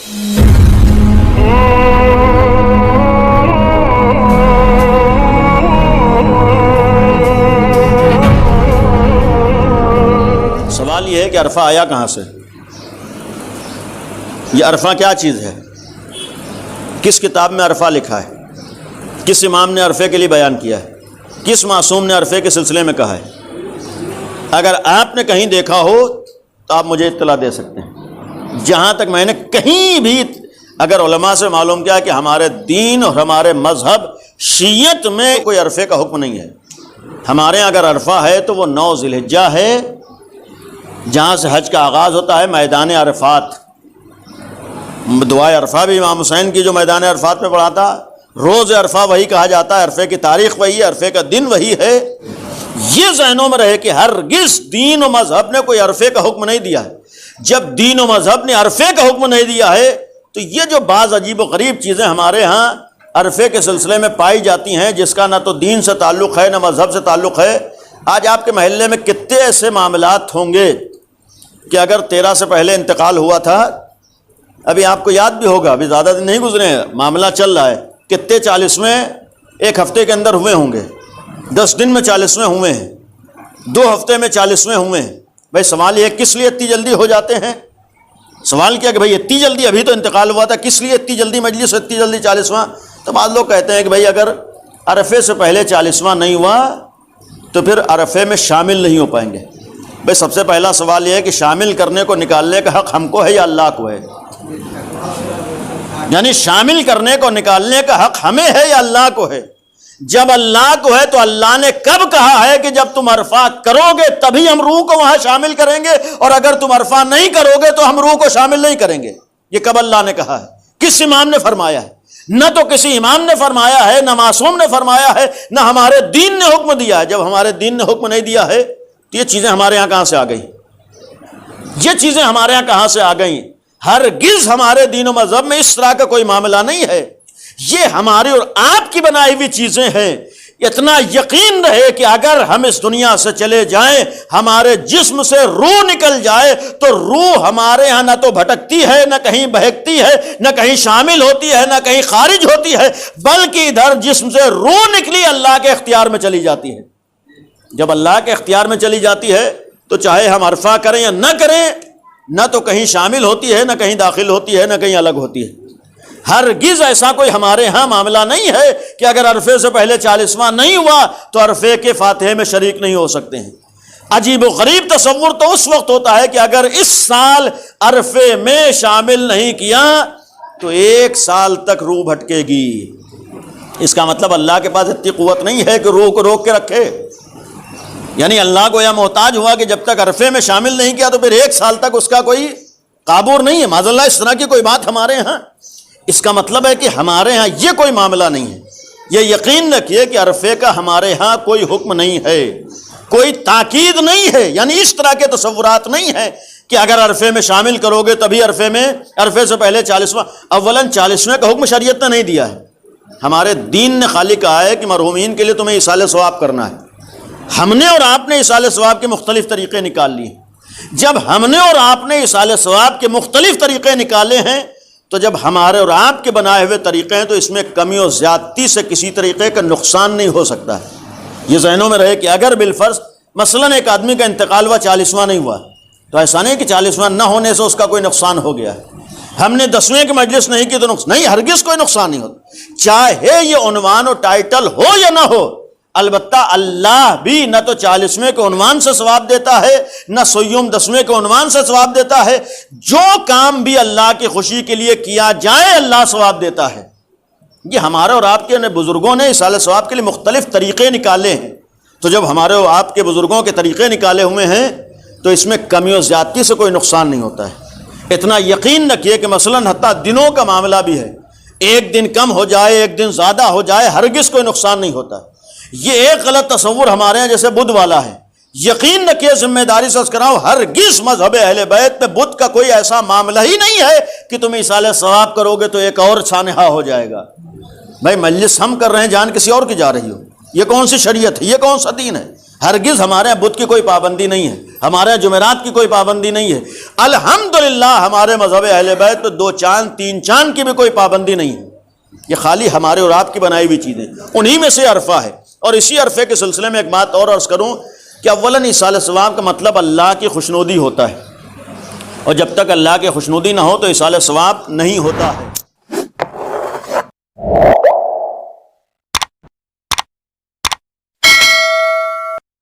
سوال یہ ہے کہ عرفہ آیا کہاں سے؟ یہ عرفہ کیا چیز ہے؟ کس کتاب میں عرفہ لکھا ہے؟ کس امام نے عرفے کے لیے بیان کیا ہے؟ کس معصوم نے عرفے کے سلسلے میں کہا ہے؟ اگر آپ نے کہیں دیکھا ہو تو آپ مجھے اطلاع دے سکتے ہیں۔ جہاں تک میں نے کہیں بھی اگر علماء سے معلوم کیا کہ ہمارے دین اور ہمارے مذہب شیعت میں کوئی عرفے کا حکم نہیں ہے۔ ہمارے یہاں اگر عرفہ ہے تو وہ 9 ذی الحجہ ہے، جہاں سے حج کا آغاز ہوتا ہے میدان عرفات۔ دعائے عرفہ بھی امام حسین کی جو میدان عرفات میں پڑھا تھا، روز عرفہ وہی کہا جاتا ہے، عرفے کی تاریخ وہی ہے، عرفے کا دن وہی ہے۔ یہ ذہنوں میں رہے کہ ہرگز دین و مذہب نے کوئی عرفے کا حکم نہیں دیا ہے۔ جب دین و مذہب نے عرفے کا حکم نہیں دیا ہے تو یہ جو بعض عجیب و غریب چیزیں ہمارے ہاں عرفے کے سلسلے میں پائی جاتی ہیں، جس کا نہ تو دین سے تعلق ہے نہ مذہب سے تعلق ہے۔ آج آپ کے محلے میں کتنے ایسے معاملات ہوں گے کہ اگر 13 سے پہلے انتقال ہوا تھا، ابھی آپ کو یاد بھی ہوگا، ابھی زیادہ دن نہیں گزرے ہیں، معاملہ چل رہا ہے، کتنے 40ویں ایک ہفتے کے اندر ہوئے ہوں گے، 10 دن میں 40ویں ہوئے ہیں، 2 ہفتے میں 40ویں ہوئے ہیں۔ بھائی سوال یہ کس لیے اتنی جلدی ہو جاتے ہیں؟ سوال کیا کہ بھائی اتنی جلدی، ابھی تو انتقال ہوا تھا، کس لیے اتنی جلدی مجلس، اتنی جلدی 40واں؟ تو بعض لوگ کہتے ہیں کہ بھائی اگر عرفے سے پہلے 40واں نہیں ہوا تو پھر عرفے میں شامل نہیں ہو پائیں گے۔ بھائی سب سے پہلا سوال یہ ہے کہ شامل کرنے کو نکالنے کا حق ہم کو ہے یا اللہ کو ہے؟ یعنی شامل کرنے کو نکالنے کا حق ہمیں ہے یا اللہ کو ہے؟ جب اللہ کو ہے تو اللہ نے کب کہا ہے کہ جب تم عرفہ کرو گے تبھی ہم روح کو وہاں شامل کریں گے، اور اگر تم عرفہ نہیں کرو گے تو ہم روح کو شامل نہیں کریں گے؟ یہ کب اللہ نے کہا ہے؟ کس امام نے فرمایا ہے؟ نہ تو کسی امام نے فرمایا ہے، نہ معصوم نے فرمایا ہے، نہ ہمارے دین نے حکم دیا ہے۔ جب ہمارے دین نے حکم نہیں دیا ہے تو یہ چیزیں ہمارے یہاں کہاں سے آ گئی؟ یہ چیزیں ہمارے یہاں کہاں سے آ گئیں؟ ہرگز ہمارے دین و مذہب میں اس طرح کا کوئی معاملہ نہیں ہے۔ یہ ہماری اور آپ کی بنائی ہوئی چیزیں ہیں۔ اتنا یقین رہے کہ اگر ہم اس دنیا سے چلے جائیں، ہمارے جسم سے روح نکل جائے تو روح ہمارے ہاں نہ تو بھٹکتی ہے، نہ کہیں بہکتی ہے، نہ کہیں شامل ہوتی ہے، نہ کہیں خارج ہوتی ہے، بلکہ ادھر جسم سے روح نکلی اللہ کے اختیار میں چلی جاتی ہے۔ جب اللہ کے اختیار میں چلی جاتی ہے تو چاہے ہم عرفہ کریں یا نہ کریں، نہ تو کہیں شامل ہوتی ہے، نہ کہیں داخل ہوتی ہے، نہ کہیں الگ ہوتی ہے۔ ہرگز ایسا کوئی ہمارے ہاں معاملہ نہیں ہے کہ اگر عرفے سے پہلے 40واں نہیں ہوا تو عرفے کے فاتحے میں شریک نہیں ہو سکتے ہیں۔ عجیب و غریب تصور تو اس وقت ہوتا ہے کہ اگر اس سال عرفے میں شامل نہیں کیا تو 1 سال تک روح بھٹکے گی۔ اس کا مطلب اللہ کے پاس اتنی قوت نہیں ہے کہ روح کو روک کے رکھے، یعنی اللہ کو یہ محتاج ہوا کہ جب تک عرفے میں شامل نہیں کیا تو پھر 1 سال تک اس کا کوئی قابو نہیں ہے۔ معاذ اللہ اس طرح کی کوئی بات ہمارے ہاں، اس کا مطلب ہے کہ ہمارے ہاں یہ کوئی معاملہ نہیں ہے۔ یہ یقین رکھیے کہ عرفے کا ہمارے ہاں کوئی حکم نہیں ہے، کوئی تاکید نہیں ہے، یعنی اس طرح کے تصورات نہیں ہیں کہ اگر عرفے میں شامل کرو گے تبھی عرفے سے پہلے 40واں۔ اولاً 40ویں کا حکم شریعت نے نہیں دیا ہے، ہمارے دین نے خالی کہا ہے کہ مرحومین کے لیے تمہیں ایصال ثواب کرنا ہے۔ ہم نے اور آپ نے ایصال ثواب کے مختلف طریقے نکال لیے۔ جب ہم نے اور آپ نے ایصال ثواب کے مختلف طریقے نکالے ہیں تو جب ہمارے اور آپ کے بنائے ہوئے طریقے ہیں تو اس میں کمی و زیادتی سے کسی طریقے کا نقصان نہیں ہو سکتا ہے۔ یہ ذہنوں میں رہے کہ اگر بالفرض مثلاً ایک آدمی کا انتقال ہوا 40واں نہیں ہوا تو ایسا نہیں کہ 40واں نہ ہونے سے اس کا کوئی نقصان ہو گیا ہے۔ ہم نے 10ویں کی مجلس نہیں کی تو نقصان نہیں، ہرگز کوئی نقصان نہیں ہوتا، چاہے یہ عنوان و ٹائٹل ہو یا نہ ہو۔ البتہ اللہ بھی نہ تو 40ویں کے عنوان سے ثواب دیتا ہے، نہ سیوم 10ویں کے عنوان سے ثواب دیتا ہے۔ جو کام بھی اللہ کی خوشی کے لیے کیا جائے اللہ ثواب دیتا ہے۔ یہ ہمارے اور آپ کے بزرگوں نے ایصال ثواب کے لیے مختلف طریقے نکالے ہیں، تو جب ہمارے اور آپ کے بزرگوں کے طریقے نکالے ہوئے ہیں تو اس میں کمی و زیادتی سے کوئی نقصان نہیں ہوتا ہے۔ اتنا یقین رکھیے کہ مثلاً حتیٰ دنوں کا معاملہ بھی ہے، 1 دن کم ہو جائے 1 دن زیادہ ہو جائے ہرگز کوئی نقصان نہیں ہوتا۔ یہ ایک غلط تصور ہمارے ہیں جیسے بدھ والا ہے۔ یقین رکھیے ذمہ داری سے عرض کر رہا ہوں، ہرگز مذہب اہل بیت میں بدھ کا کوئی ایسا معاملہ ہی نہیں ہے کہ تم ایصال ثواب کرو گے تو ایک اور سانحہ ہو جائے گا۔ بھائی مجلس ہم کر رہے ہیں، جان کسی اور کی جا رہی ہو، یہ کون سی شریعت ہے، یہ کون سا دین ہے؟ ہرگز ہمارے بت کی کوئی پابندی نہیں ہے، ہمارے جمعرات کی کوئی پابندی نہیں ہے۔ الحمدللہ ہمارے مذہب اہل بیت تو 2 چاند 3 چاند کی بھی کوئی پابندی نہیں ہے، یہ خالی ہمارے اور آپ کی بنائی ہوئی چیزیں، انہی میں سے عرفہ ہے۔ اور اسی عرفے کے سلسلے میں ایک بات اور عرض کروں کہ اولاً ایصال ثواب کا مطلب اللہ کی خوشنودی ہوتا ہے، اور جب تک اللہ کی خوشنودی نہ ہو تو ایصال ثواب نہیں ہوتا ہے۔